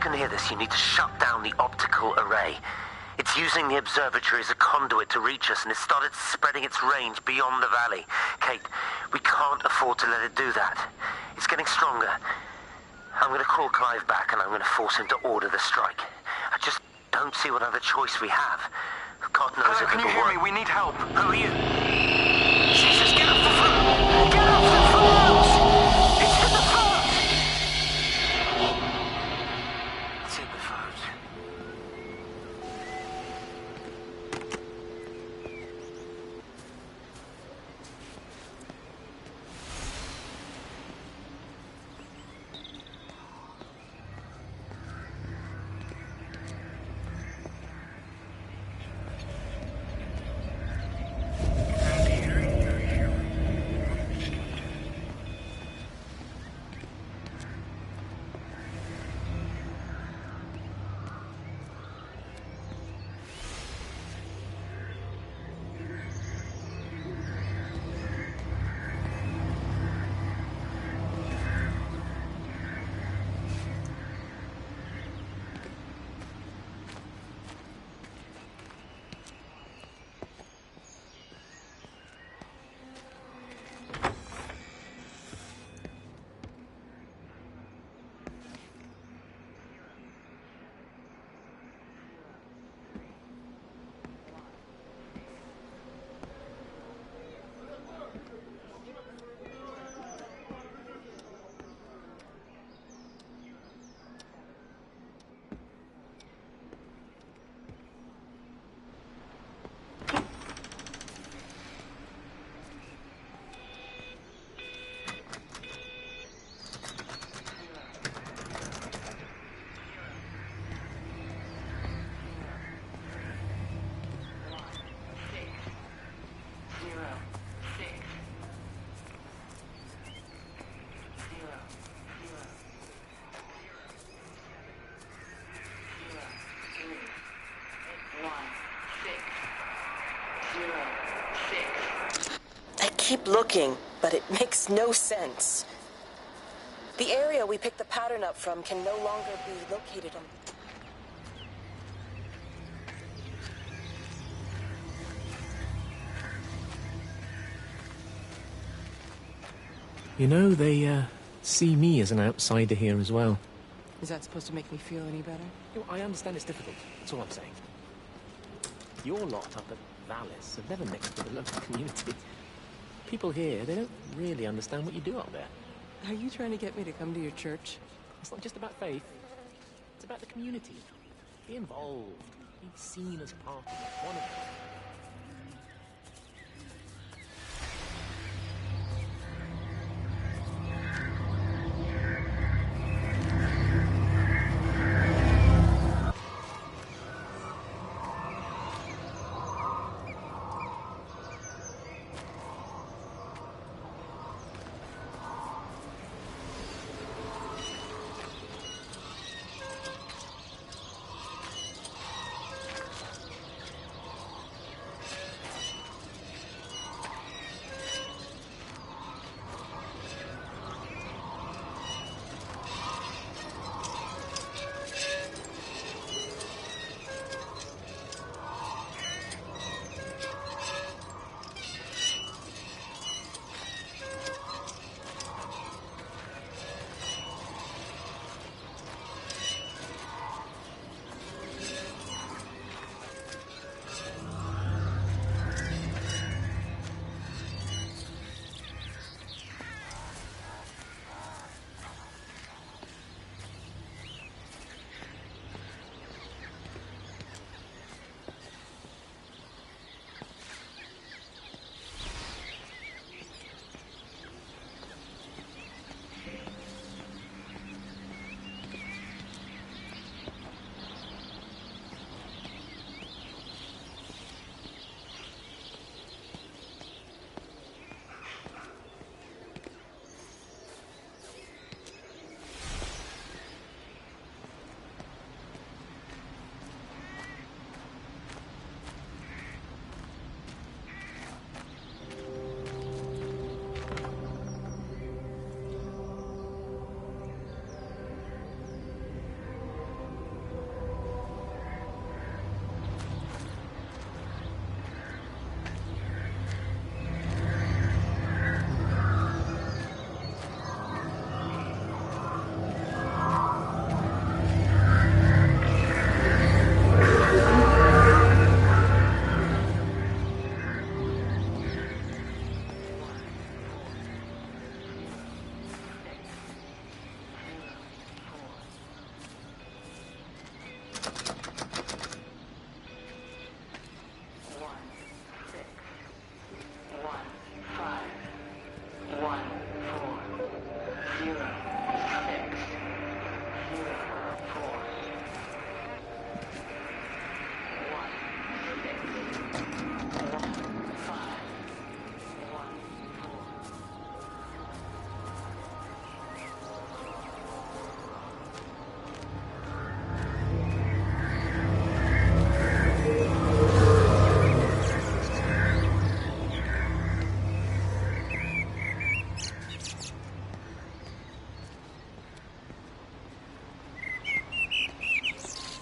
can hear this, you need to shut down the optical array. It's using the observatory as a conduit to reach us, and it's started spreading its range beyond the valley. Kate, we can't afford to let it do that. It's getting stronger. I'm going to call Clive back, and I'm going to force him to order the strike. I just don't see what other choice we have. God knows Hello, it can could you be hear me? We need help. Who are you? Jesus, get off the phone! Get off the phones! It's hit the phones! It's hit the phones. I keep looking, but it makes no sense. The area we picked the pattern up from can no longer be located on... You know, they, see me as an outsider here as well. Is that supposed to make me feel any better? You know, I understand it's difficult. That's all I'm saying. Your lot up at Vallis have never mixed with the local community. People here, they don't really understand what you do up there. Are you trying to get me to come to your church? It's not just about faith. It's about the community. Be involved. Be seen as part of it. One of them.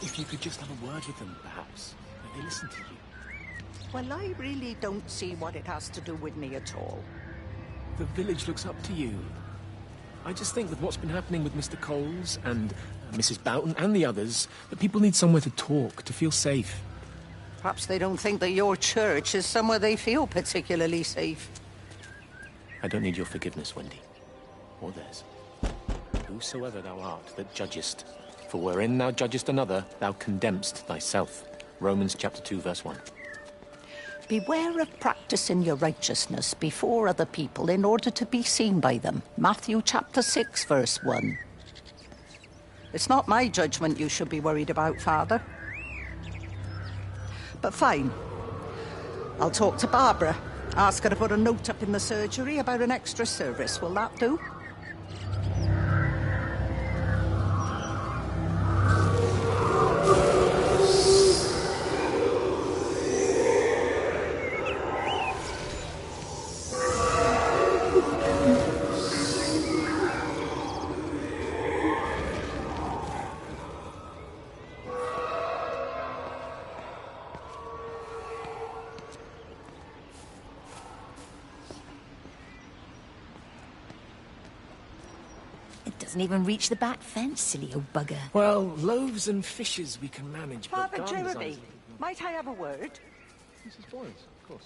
If you could just have a word with them, perhaps. They listen to you. Well, I really don't see what it has to do with me at all. The village looks up to you. I just think with what's been happening with Mr. Coles and Mrs. Boughton and the others, that people need somewhere to talk, to feel safe. Perhaps they don't think that your church is somewhere they feel particularly safe. I don't need your forgiveness, Wendy. Or theirs. Whosoever thou art that judgest, for wherein thou judgest another, thou condemnest thyself. Romans chapter 2, verse 1. Beware of practicing your righteousness before other people in order to be seen by them. Matthew chapter 6, verse 1. It's not my judgment you should be worried about, Father. But fine. I'll talk to Barbara. Ask her to put a note up in the surgery about an extra service. Will that do? Doesn't even reach the back fence, silly old bugger. Well, loaves and fishes we can manage, but Father garden Jeremy, designs- might I have a word? Mrs. Boyles, of course.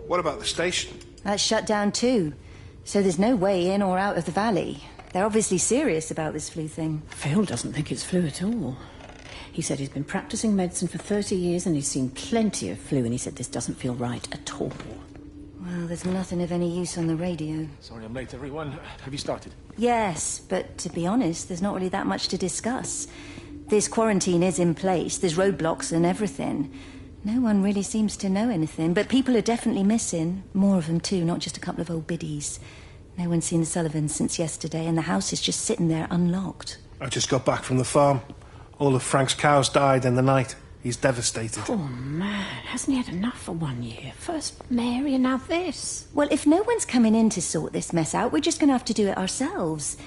What about the station? That's shut down too. So there's no way in or out of the valley. They're obviously serious about this flu thing. Phil doesn't think it's flu at all. He said he's been practicing medicine for 30 years and he's seen plenty of flu, and he said this doesn't feel right at all. Well, there's nothing of any use on the radio. Sorry I'm late, everyone. Have you started? Yes, but to be honest, there's not really that much to discuss. This quarantine is in place, there's roadblocks and everything. No one really seems to know anything, but people are definitely missing. More of them too, not just a couple of old biddies. No one's seen the Sullivans since yesterday, and the house is just sitting there unlocked. I just got back from the farm. All of Frank's cows died in the night. He's devastated. Poor man, hasn't he had enough for 1 year? First Mary and now this. Well, if no one's coming in to sort this mess out, we're just going to have to do it ourselves.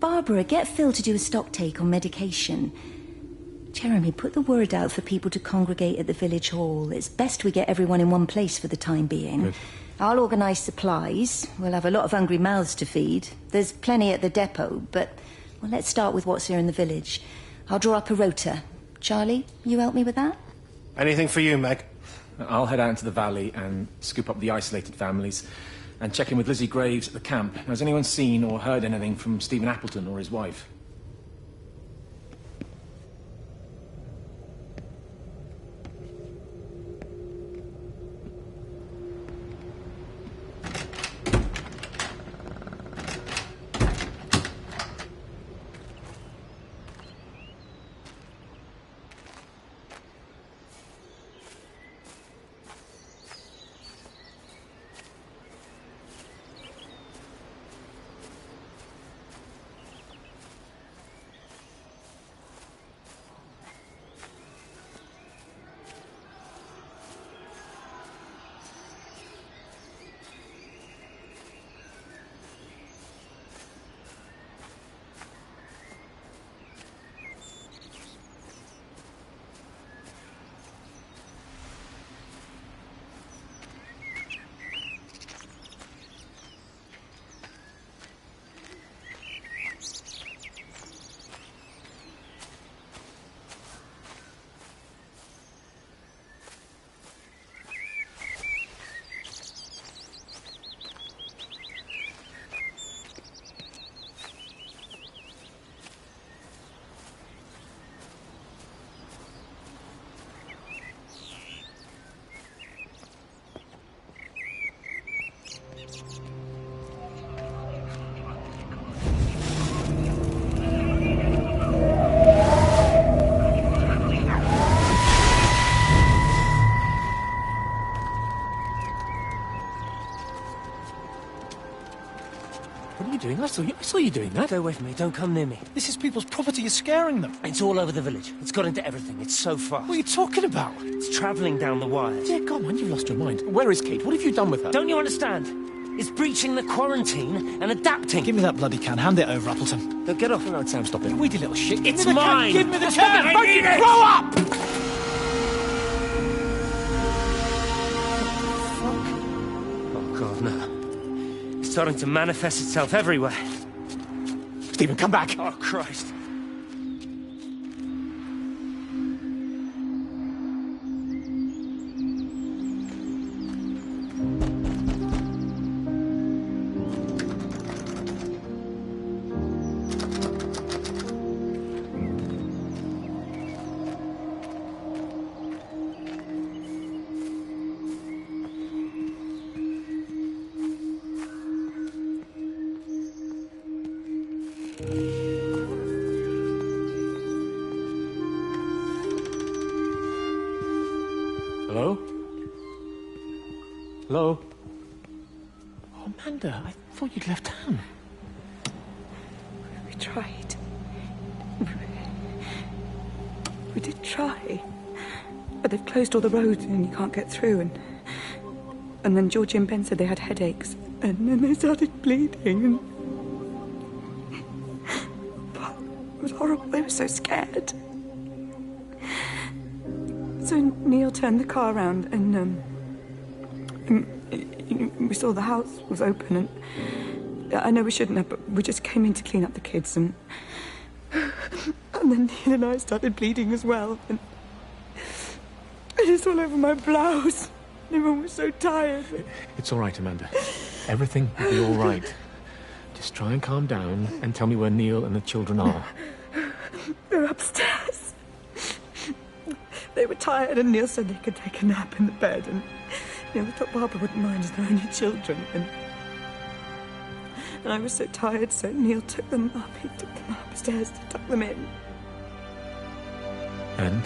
Barbara, get Phil to do a stock take on medication. Jeremy, put the word out for people to congregate at the village hall. It's best we get everyone in one place for the time being. Good. I'll organise supplies. We'll have a lot of hungry mouths to feed. There's plenty at the depot, but well, let's start with what's here in the village. I'll draw up a rota. Charlie, you help me with that? Anything for you, Meg? I'll head out into the valley and scoop up the isolated families and check in with Lizzie Graves at the camp. Has anyone seen or heard anything from Stephen Appleton or his wife? doing? I saw you doing that. Stay away from me. Don't come near me. This is people's property. You're scaring them. It's all over the village. It's got into everything. It's so fast. What are you talking about? It's travelling down the wires. Dear God, man, you've lost your mind. Where is Kate? What have you done with her? Don't you understand? It's breaching the quarantine and adapting. Give me that bloody can. Hand it over, Appleton. Now get off. No, Sam, stop it. You weedy little shit. It's Give me the mine. Can. Give me the That's can. why I need it. Grow up! Oh, God, no. It's starting to manifest itself everywhere. Stephen, come back. Oh, Christ. Hello? Hello? Oh, Amanda, I thought you'd left town. We tried. We did try. But they've closed all the roads and you can't get through. And then Georgie and Ben said they had headaches. And then they started bleeding. And it was horrible. They were so scared. So Neil turned the car around and we saw the house was open and I know we shouldn't have, but we just came in to clean up the kids and then Neil and I started bleeding as well and it's all over my blouse. Everyone was so tired. It's all right, Amanda. Everything will be all right. Just try and calm down and tell me where Neil and the children are. They're upstairs. They were tired and Neil said they could take a nap in the bed and we thought Barbara wouldn't mind as they're only children and I was so tired so Neil took them up. He took them upstairs to tuck them in. And?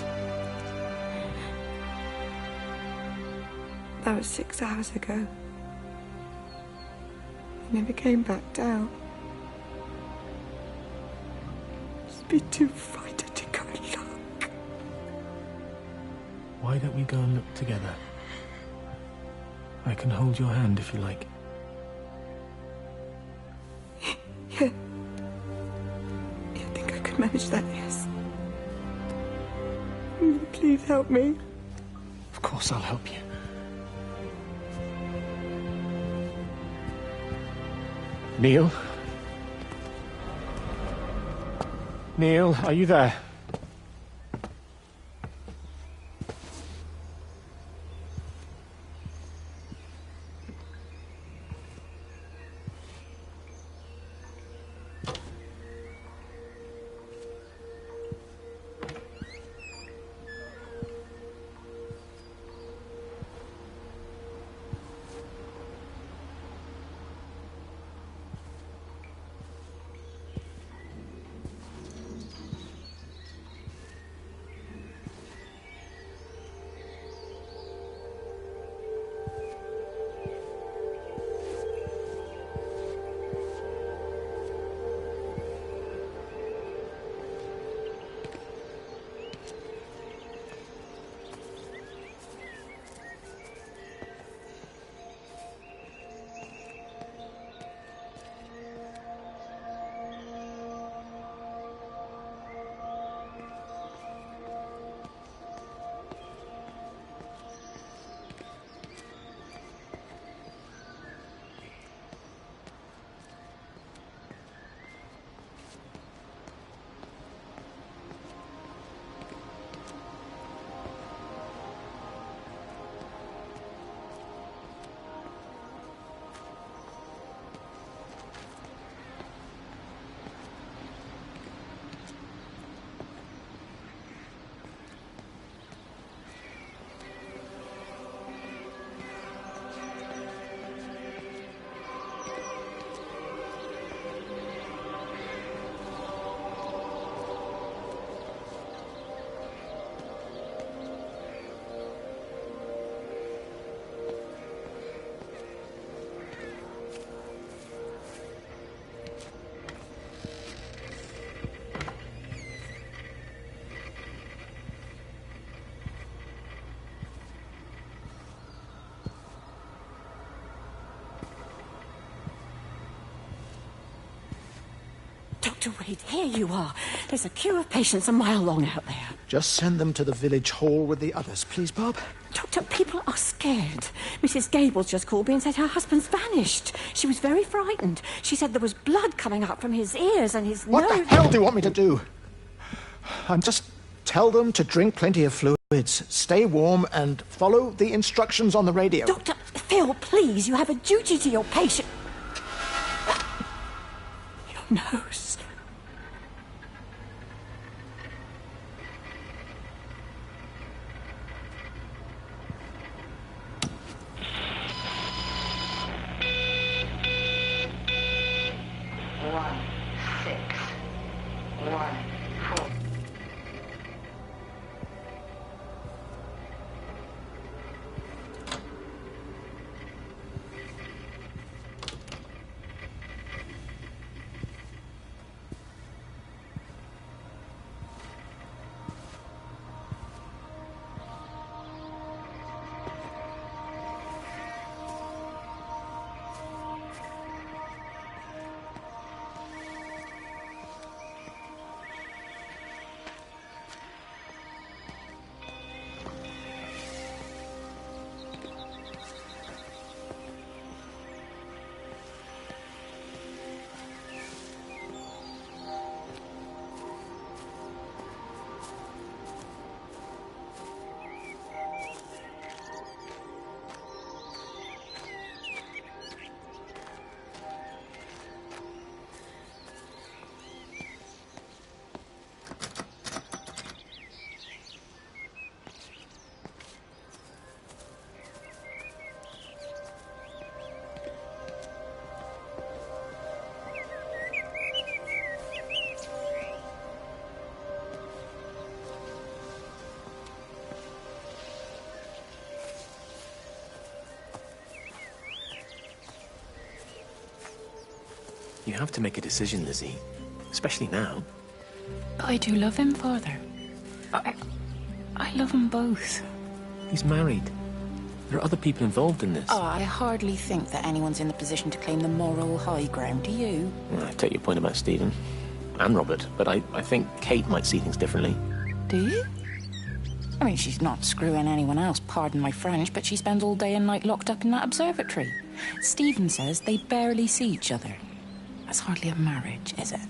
That was 6 hours ago. He never came back down. Just be too frightened to go and look. Why don't we go and look together? I can hold your hand if you like. Yeah. I think I could manage that, yes. Please help me. Of course I'll help you. Neil? Neil, are you there? Dr. Wade, here you are. There's a queue of patients a mile long out there. Just send them to the village hall with the others, please, Bob. Doctor, people are scared. Mrs. Gables just called me and said her husband's vanished. She was very frightened. She said there was blood coming up from his ears and his What nose. the hell do you want me to do? Just tell them to drink plenty of fluids, stay warm, and follow the instructions on the radio. Dr. Phil, please, you have a duty to your patient. Your nose. You have to make a decision, Lizzie. Especially now. I do love him, Father. I love them both. He's married. There are other people involved in this. Oh, I hardly think that anyone's in the position to claim the moral high ground, do you? Well, I take your point about Stephen. And Robert. But I think Kate might see things differently. Do you? I mean, she's not screwing anyone else, pardon my French, but she spends all day and night locked up in that observatory. Stephen says they barely see each other. That's hardly a marriage, is it?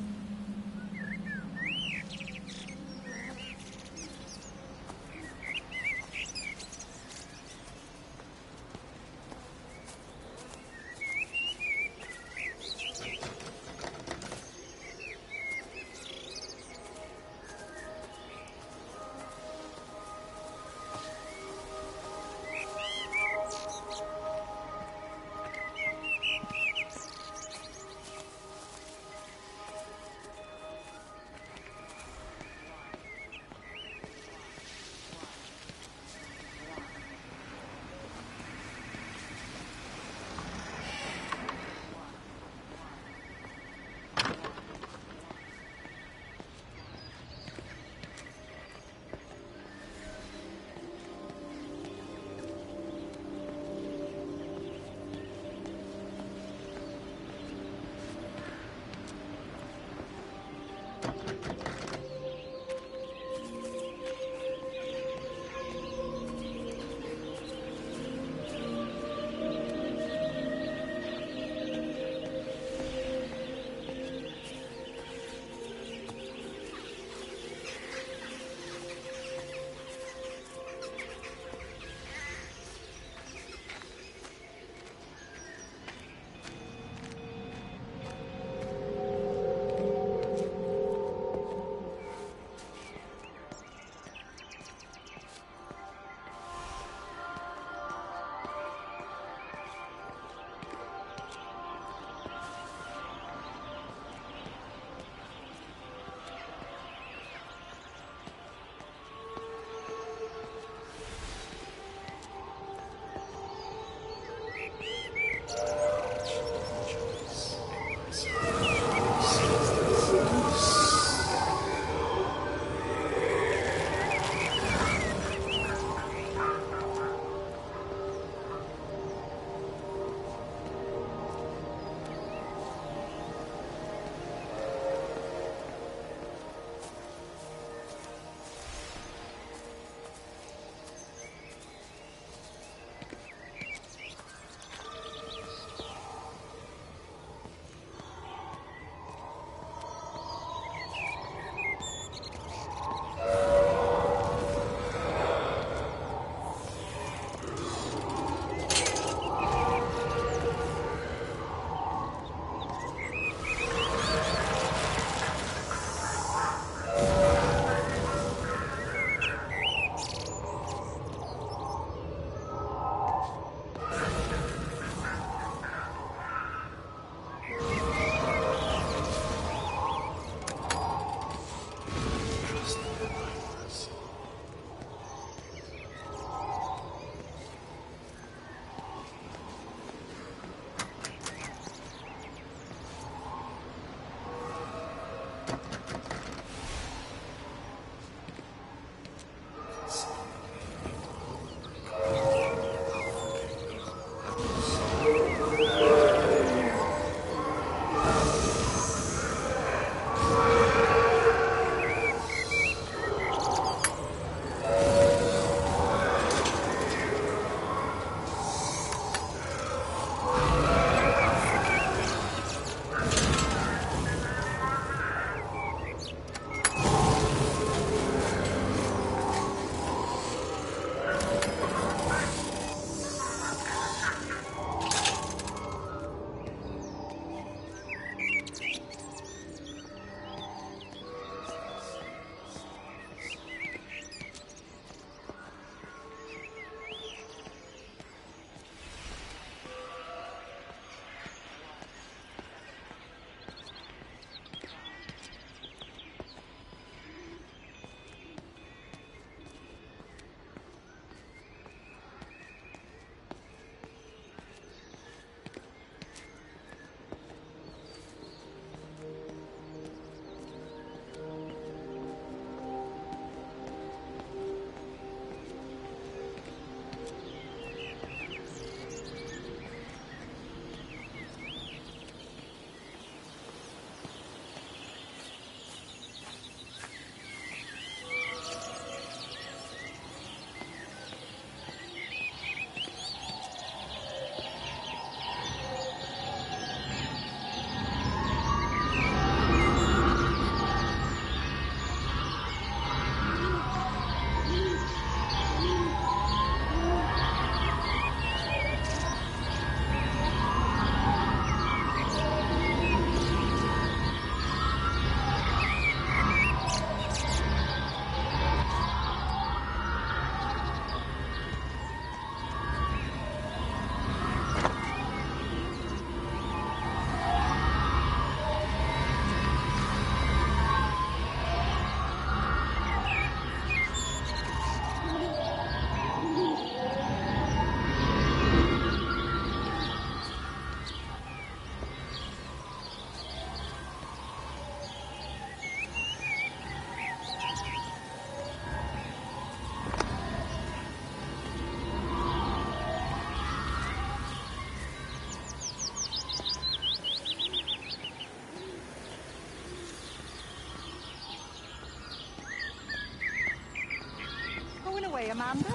Amanda?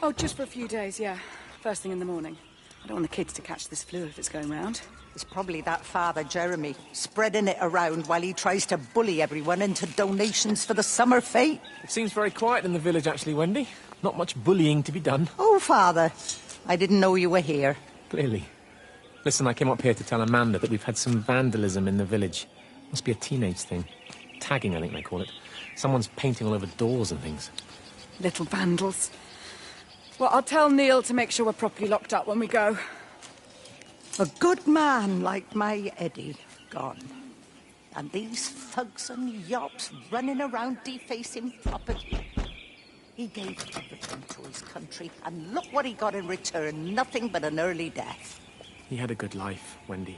Oh, just for a few days, yeah. First thing in the morning. I don't want the kids to catch this flu if it's going round. It's probably that father, Jeremy, spreading it around while he tries to bully everyone into donations for the summer fete. It seems very quiet in the village, actually, Wendy. Not much bullying to be done. Oh, Father, I didn't know you were here. Clearly. Listen, I came up here to tell Amanda that we've had some vandalism in the village. Must be a teenage thing. Tagging, I think they call it. Someone's painting all over doors and things. Little vandals. Well, I'll tell Neil to make sure we're properly locked up when we go. A good man like my Eddie gone. And these thugs and yops running around defacing property. He gave everything to his country, and look what he got in return. Nothing but an early death. He had a good life, Wendy.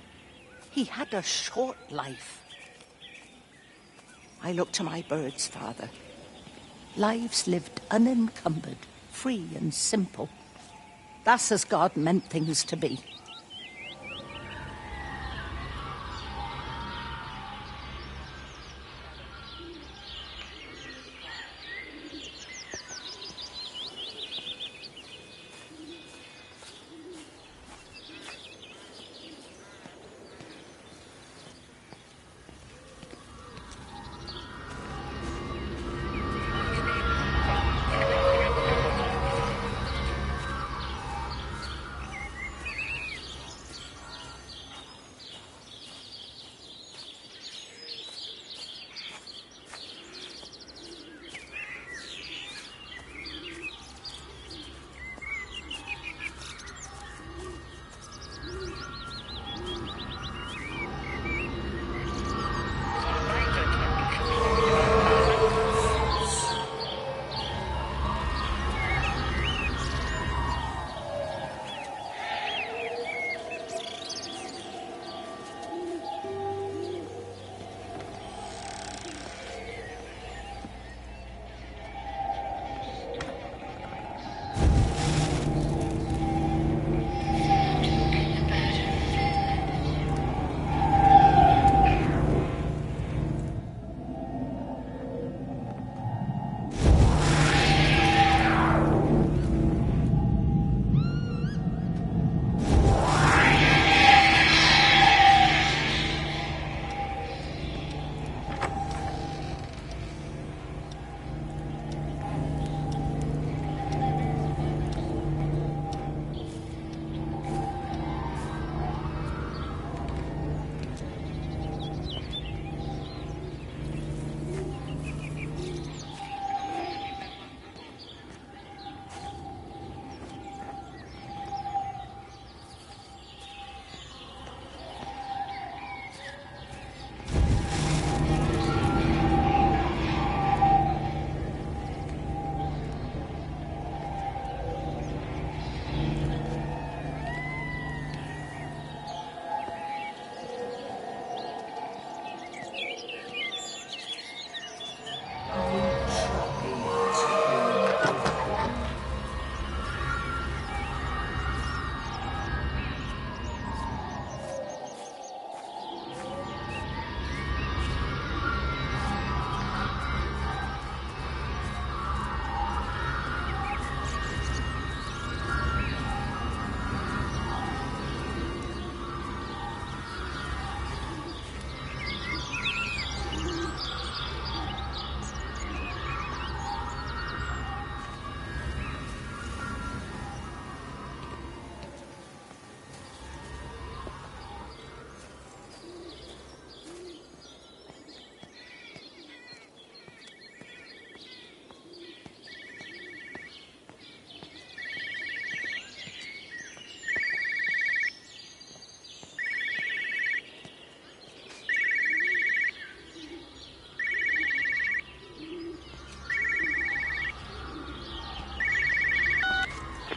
He had a short life. I look to my birds, Father. Lives lived unencumbered, free and simple. That's as God meant things to be.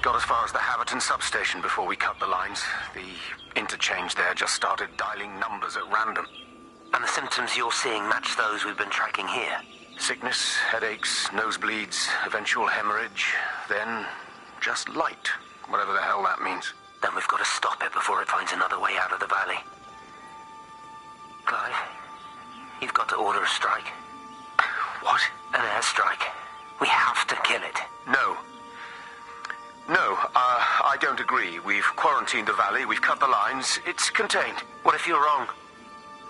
Got as far as the Haverton substation before we cut the lines. The interchange there just started dialing numbers at random. And the symptoms you're seeing match those we've been tracking here? Sickness, headaches, nosebleeds, eventual hemorrhage, then just light, whatever the hell that means. Then we've got to stop it before it finds another way out of the valley. Clive, you've got to order a strike. What? An airstrike. We have to kill it. No. don't agree. We've quarantined the valley, we've cut the lines, it's contained. What if you're wrong?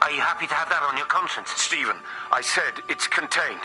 Are you happy to have that on your conscience? Stephen, I said it's contained.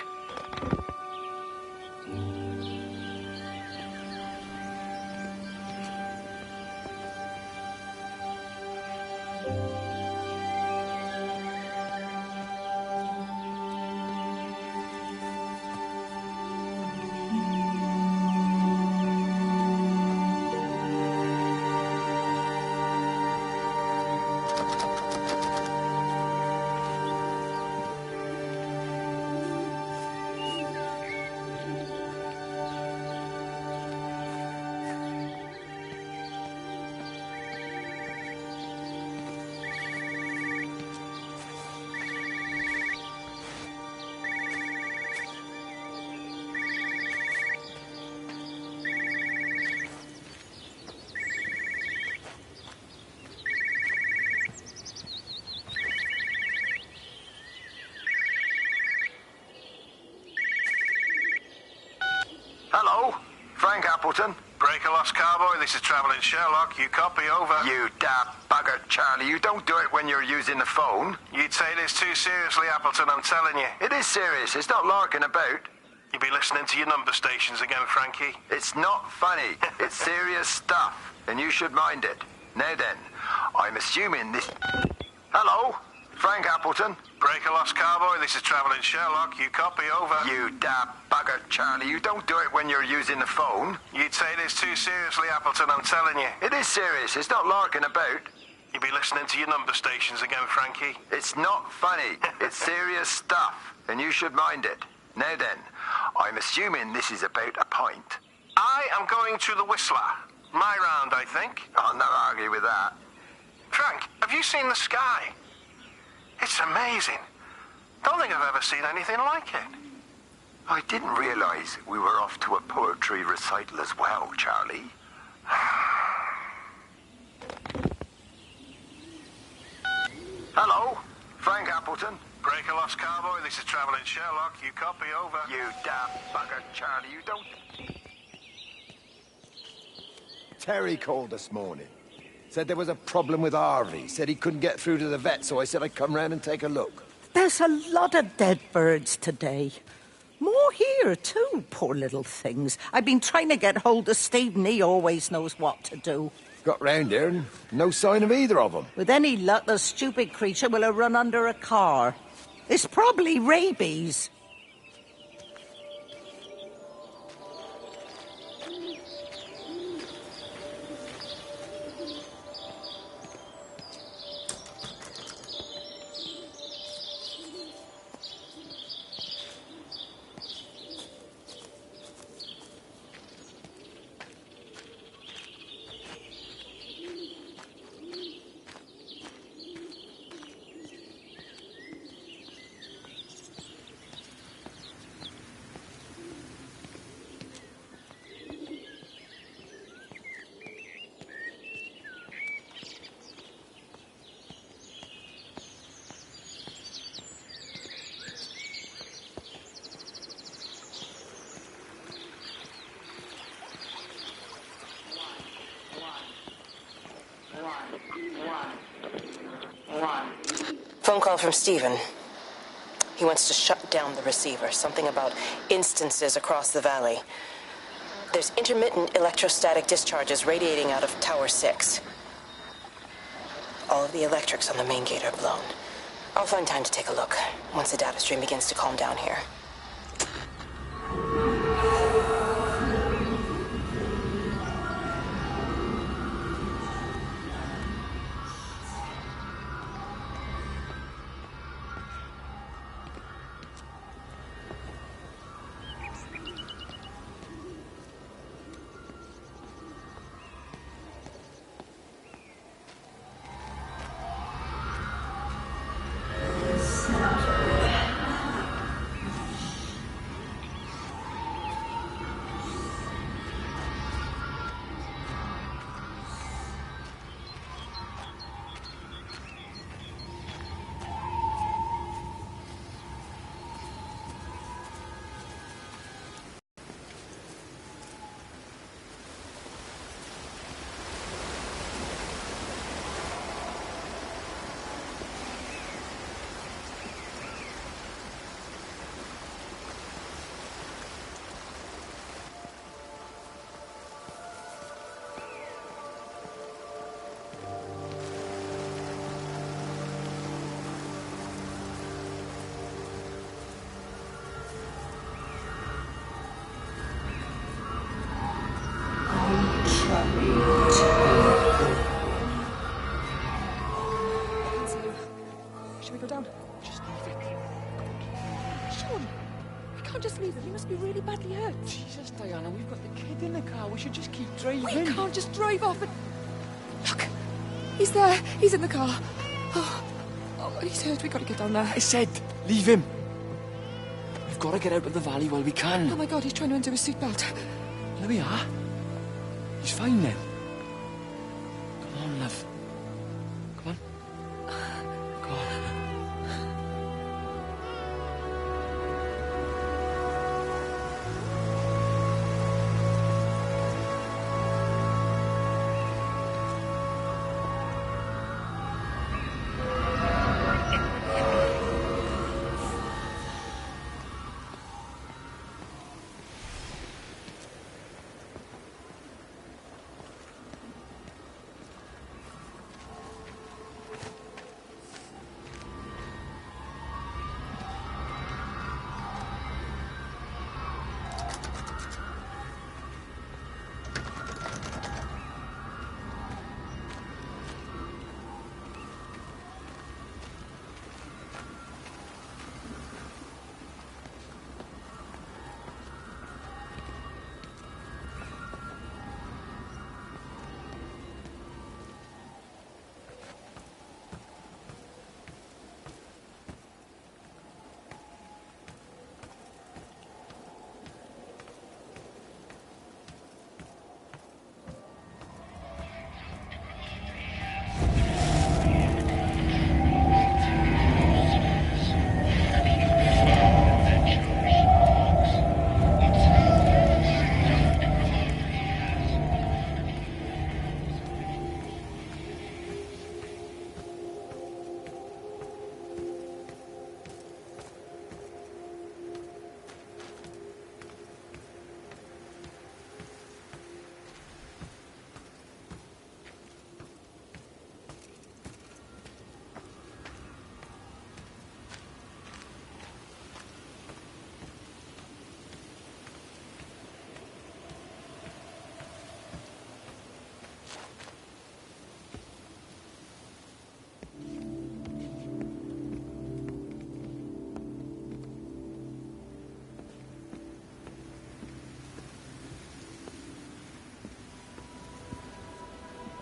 Hello? Frank Appleton? Breaker lost cowboy, this is Travelling Sherlock. You copy, over. You daft bugger, Charlie. You don't do it when you're using the phone. You'd say this too seriously, Appleton, I'm telling you. It is serious. It's not larking about. You be listening to your number stations again, Frankie. It's not funny. It's serious stuff, and you should mind it. Now then, I'm assuming this... Hello? Frank Appleton? Breaker lost cowboy, this is Travelling Sherlock. You copy, over. You daft bugger, Charlie. You don't do it when you're using the phone. You'd say this too seriously, Appleton, I'm telling you. It is serious. It's not larking about. You be listening to your number stations again, Frankie. It's not funny. It's serious stuff, and you should mind it. Now then, I'm assuming this is about a pint. I am going to the Whistler. My round, I think. I'll not argue with that. Frank, have you seen the sky? It's amazing. Don't think I've ever seen anything like it. I didn't realize we were off to a poetry recital as well, Charlie. Hello? Frank Appleton? Breaker lost cowboy, this is Travelling Sherlock. You copy, over. You daft bugger, Charlie. You don't... Terry called this morning. Said there was a problem with Harvey. Said he couldn't get through to the vet, so I said I'd come round and take a look. There's a lot of dead birds today. More here, too, poor little things. I've been trying to get hold of Stephen. He always knows what to do. Got round here and no sign of either of them. With any luck, the stupid creature will have run under a car. It's probably rabies. Phone call from Stephen. He wants to shut down the receiver. Something about instances across the valley. There's intermittent electrostatic discharges radiating out of Tower 6. All of the electrics on the main gate are blown. I'll find time to take a look once the data stream begins to calm down here. Shall we go down? Just leave it. Sean, we can't just leave him. He must be really badly hurt. Jesus, Diana, we've got the kid in the car. We should just keep driving. We can't just drive off and... Look, he's there. He's in the car. Oh, he's hurt. We've got to get down there. I said, leave him. We've got to get out of the valley while we can. Oh, my God, he's trying to undo his seatbelt. There we are. He's fine now. Come on, love. Come on. Go on.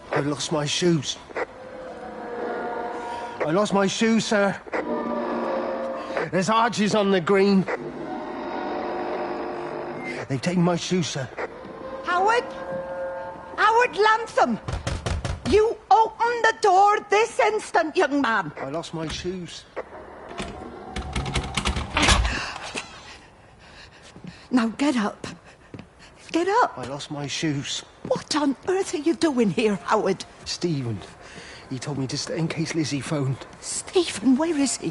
I lost my shoes. I lost my shoes, sir. There's arches on the green. They've taken my shoes, sir. Howard? Howard Lantham! You open the door this instant, young man. I lost my shoes. Now get up. Get up. I lost my shoes. What on earth are you doing here, Howard? Stephen. He told me to stay in case Lizzie phoned. Stephen, where is he?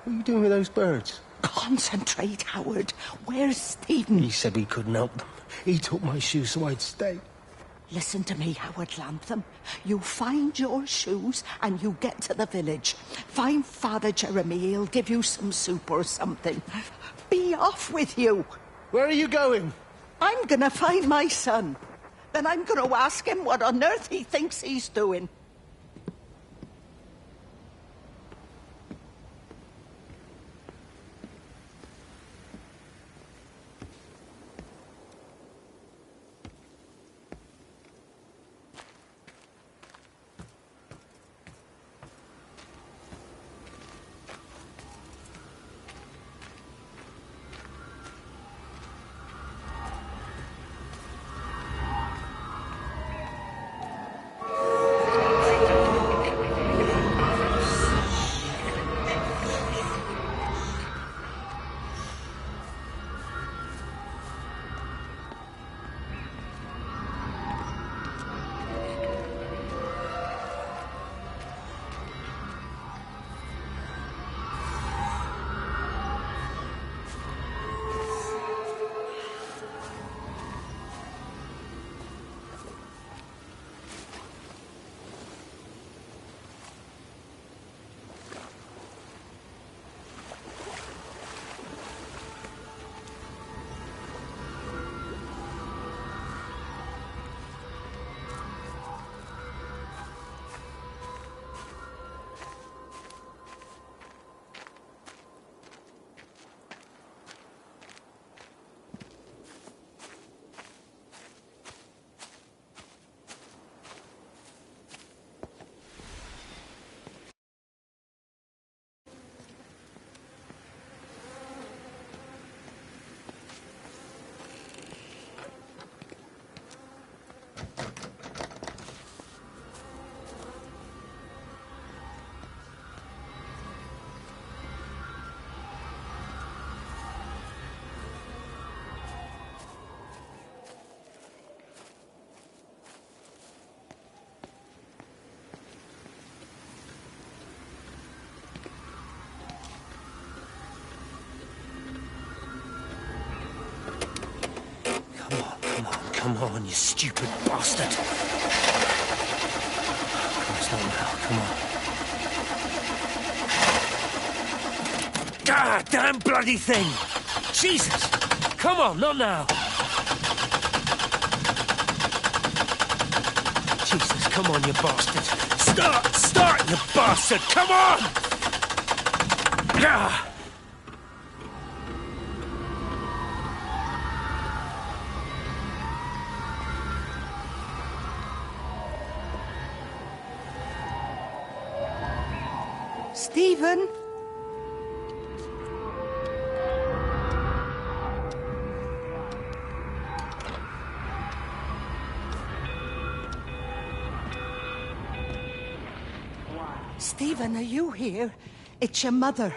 What are you doing with those birds? Concentrate, Howard. Where's Stephen? He said we couldn't help them. He took my shoes so I'd stay. Listen to me, Howard Lantham. You find your shoes and you get to the village. Find Father Jeremy. He'll give you some soup or something. Be off with you. Where are you going? I'm gonna find my son. Then I'm gonna ask him what on earth he thinks he's doing. on, you stupid bastard. Christ, not now. Come on. God damn bloody thing! Jesus! Come on, not now! Jesus, come on, you bastard! Start, you bastard! Come on! Ah! Stephen? Stephen, are you here? It's your mother.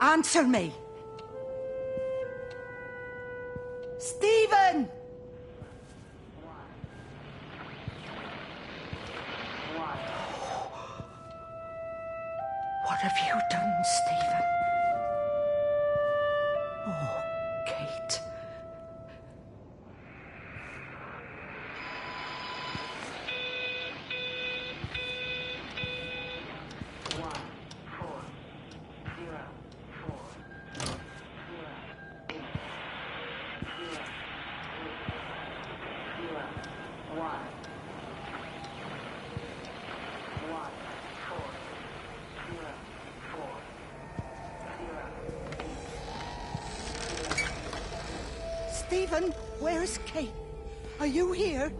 Answer me. Stephen! What have you done, Stephen? Oh, Kate. Stephen, where's Kate? Are you here?